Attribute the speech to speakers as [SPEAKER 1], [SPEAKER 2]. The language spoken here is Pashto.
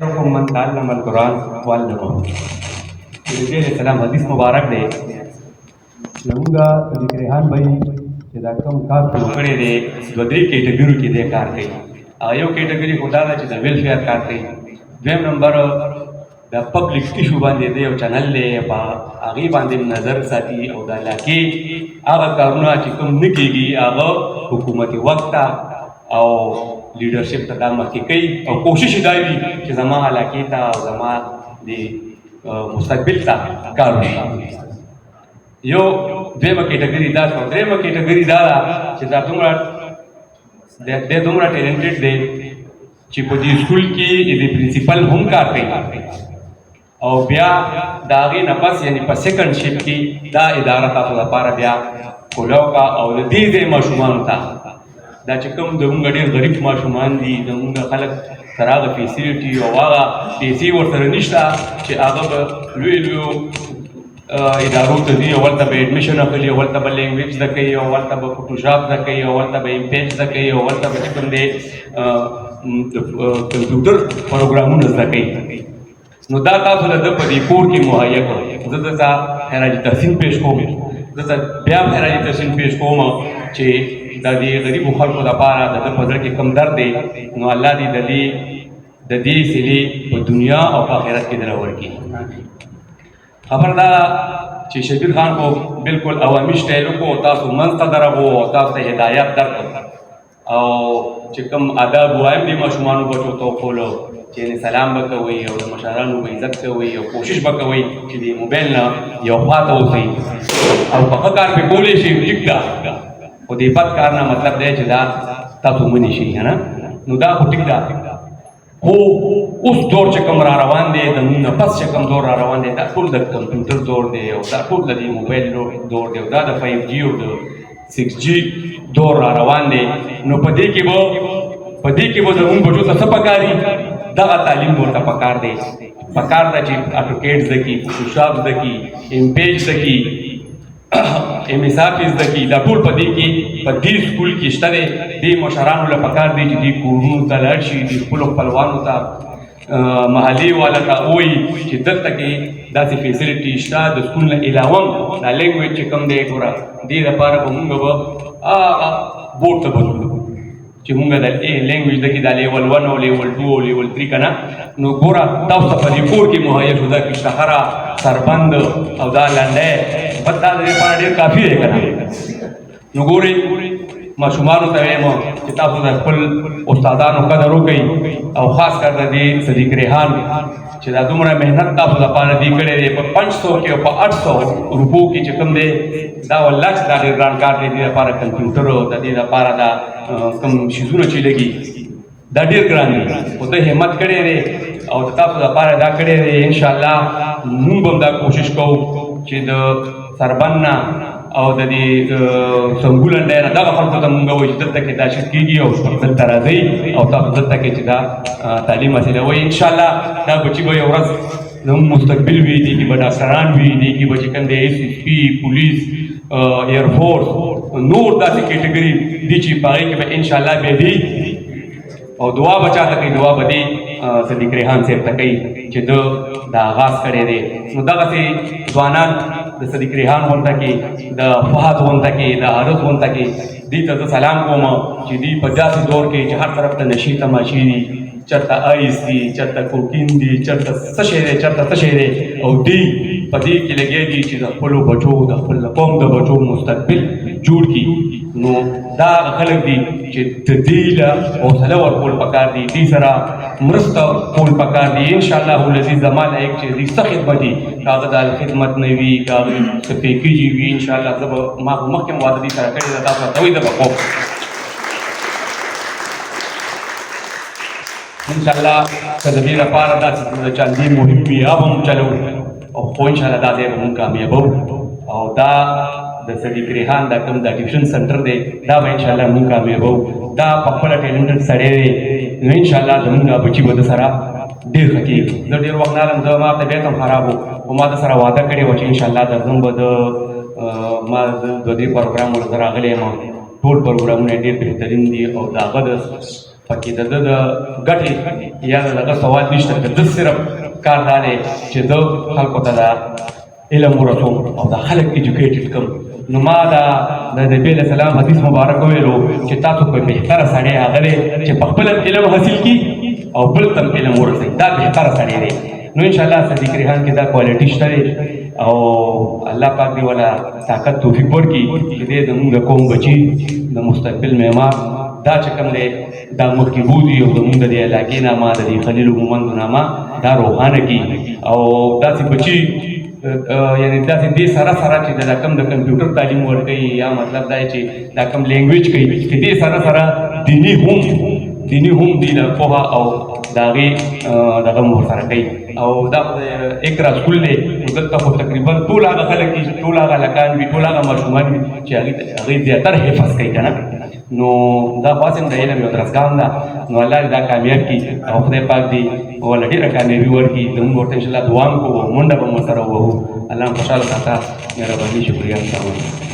[SPEAKER 1] خيركم من تعلم القرآن وعلمه. نبی علیہ السلام حدیث مبارک دی زمونږ ذکر ریحان بھائی چې دا کوم کار شروع کړی دی دوه درې کیټګریو کې دی کار کوي. یو کیټګري خو دا ده چې د ویلفیر کار کوي. دویم نمبر د پبلک ایشو باندې دی یو چینل دی په هغې باندې نظر ساتي او د علاقې هغه کارونه چې کوم نه کېږي هغه حکومتي وخت ته او لیډرشپ ته دا مخکې کوي او کوشش یې دا وي چې زما علاقې ته او زما د مستقبل ته کار وشي. یو دویمه کیټګري دا شوه. درېیمه کیټګري دا ده چې دا دومره ټیلنټډ دی چې په دې سکول کې د پرنسپل هم کار کوي او بیا د هغې نه پس یعنې په سیکنډ شپ کې دا اداره تاسو لپاره بیا کولو کا او د دې ځای ماشومانو ته دا چې کوم زمونږ ډېر غریب ماشومان دي زمونږ خلک سره هغه فیسیلیټي او هغه پیسې ورسره نشته چې هغه به لویو ادارو ته ځي او ورته به ایډمیشن اخلي او ورته به لینګویج زده کوي او ورته به فوټوشاپ زده کوي او ورته به امپیج زده کوي او ورته به چې کوم دی کمپیوټر پروګرامونه زده کوي. نو دا تاسو له ده په دې کور کې مهیا کړئ. زه دلته خراج تحسین پیش کوم. دلته بیا خراج تحسین پیش کوم چې د دې غریبو خلکو لپاره د ده په زړه کې کم درد دی نو الله دې د دې سلې په دنیا او په آخرت کې دله ورکړي. خبر دا چې شبیر خان کو بالکل عوامي سټایل وکړو او تاسو منځ ته درغو او تاسو ته هدایت درکړو او چې کوم آداب وایم دې ماشومانو بچو ته وښولو چې سلام به کوئ او د مشرانو به عزت کوئ او کوشش به کوئ چې د موبایل نه یو خوا ته اوسئ او په ښه کار پې کولی شئ ټیک ده خو د بد کار نه مطلب دی چې دا تاسو منې شئ که نه نو دا خو ټیک ده. خو اوس دور چې کوم را روان دی د نفس چې کوم دور را روان دی دا ټول د کمپیوټر دور دی او دا ټول د دې موبایل دور دی او دا د 5G او د 6G دور را روان دی. نو په دې کې به زموږ بچو ته څه پکاري دغه تعلیم ورته پکار دی. پکار ده چې اټوکیټ زده کړي فوټوشاپ زده کړي امپیج زده کړي ایم ایس آفس زده کړي. دا ټول په دې کې په دې سکول کې شته دی. دې مشرانو له پکار دی چې دې کورونو ته لاړ شي دې خپلو خپلوانو ته محلي والا ته ووایي چې دلته کې داسې فیسیلیټي شته د سکول نه علاوه دا لینګویج چې کوم دی ګوره دې لپاره به مونږ به هغه بورډ ته بدلو چې مونږ د لینګویج دکې دا لیول 1 او لیول 2 او لیول 3 که نه نو ګوره تاسو ته په دې کور کې مهیا شو دا کشتهره سربند او دا لنډی بس دا د دې لپاره ډېر کافي دی که نه. نو ګورئ ماشومانو ته وایم چې تاسو د خپل استادانو قدر وکړئ او خاص کر د دې صدیق ریحان چې دا دومره محنت تاسو لپاره دې کړی دی په 500 کې او په 800 روپو کې چې کوم دی دا والله چې دا ډېر ګران کار دی. دې لپاره کمپیوټر او د دې لپاره دا کوم شیزونه چې لګي دا ډېر ګران دي خو ده همت کړی دی او د تاسو لپاره دا کړی دی. انشاءالله موږ به هم دا کوشش کوو چې د سربند نه او د دې سنګو لنډی نه دغه خلکو ته مونږ وایو چې دلته کې دا شی کېږي او دلته راځئ او تاسو دلته کې چې دا تعلیم حاصلوئ. انشاءالله دا بچي به یو ورځ زموږ مستقبل وي. دې کې به ډاکټران وي دې کې به چې کوم دی SSP پولیس ایرفورس نور داسې کیټګري دي چې په هغې کې به انشاءالله بیا دي او دعا به چاته کوي دعا به دې صدیق ریحان صاحب ته کوي چې ده دا آغاز کړی دی. نو دغسې ځوانان د صدیق ریحان غونډه کې د فهد غونډه کې د حارث غونډه کې دې ته زه سلام کوم چې دوی په داسې دور کې چې هر طرف ته نشي تماشې دي چېرته آیس دي چېرته کوکین دي چېرته څه شی دی چېرته څه شی دی او دوی په دې کې لګیا دي چې د خپلو بچو د خپل قوم د بچو مستقبل جوړ کړي. نو دا هغه خلک دي چې د دې له حوصله ورکول پکار دي دې سره مرسته کول پکار دي. انشاءالله العزیز زما لایق چې دې څه خدمت دي که هغه د خدمت نه وي که هغه څه پیکیج وي انشاءالله زه به ما مخکې هم واده دې سره کړې ده تاسو ته وایي زه به کوم انشاءالله که د دې لپاره داسې د چاندي مهم وي هغه هم چلو او خو انشاءالله دا ځای به مونږ کامیابو او دا د صدیق ریحان دا کوم دا ټیوشن سنټر دی دا به انشاءالله مونږ کامیابو. دا په خپله ټیلنټډ سړی دی نو انشاءالله زمونږ بچي به د سره ډېر ښه کېږي. زه ډېر وخت نه لم زه ما طبیعت هم خراب و خو ما د سره واده کړې وه چې انشاءالله درځم به ما د دې پروګرامونو ته راغلی یم ټول پروګرامونه ډېر بهترین دي او د هغه د پکې د ده د ګټې یا د هغه سوال نشته که ده صرف کار دا دی چې زه خلکو ته دا علم ورسوم او دا خلک ایجوکیټډ کړم. نو ما دا د نبي علیه السلام حدیث مبارک ویلو چې تاسو کوئی بهتره سړی هغه دی چې په خپل علم حاصل کړي او بل ته علم ورسوي، دا بهتره سړی دی. نو انشاءالله صدیق ریحان کې دا کوالټي شته دی او الله پاک دی ولا طاقت توفیق ورکړي چې دی زموږ د قوم بچي د مستقبل معمار دا چې کوم دی دا مخکې بوځي او زموږ د دې علاقې نامه د دې خلیل مومندو نامه دا روښانه کړي او داسې بچي یعنې داسې دې سره سره چې دا کوم د کمپیوټر تعلیم ورکوي یا مطلب دا چې دا کوم لینګویج کوي چې دې سره سره دیني هم دي د پوهه او د هغې دغه هم ورسره کوي. او دا اقرا سکول دی نو دلته خو تقریبا ټول هغه خلک دي چې ټول هغه هلکان وي ټول هغه ماشومان وي چې هغې زیاتر حفظ کوي که نه. نو دا خاص د علم یو درسګام ده. نو الله دې دا کامیاب کړي او خدای پاک دې وله ډېره کامیابي ورکړي. زموږ ورته انشاءالله دعا هم کوو، منډه به مو سره ووهو. الله هم خوشحاله ساته. مهرباني، شکریه. السلام علیکم.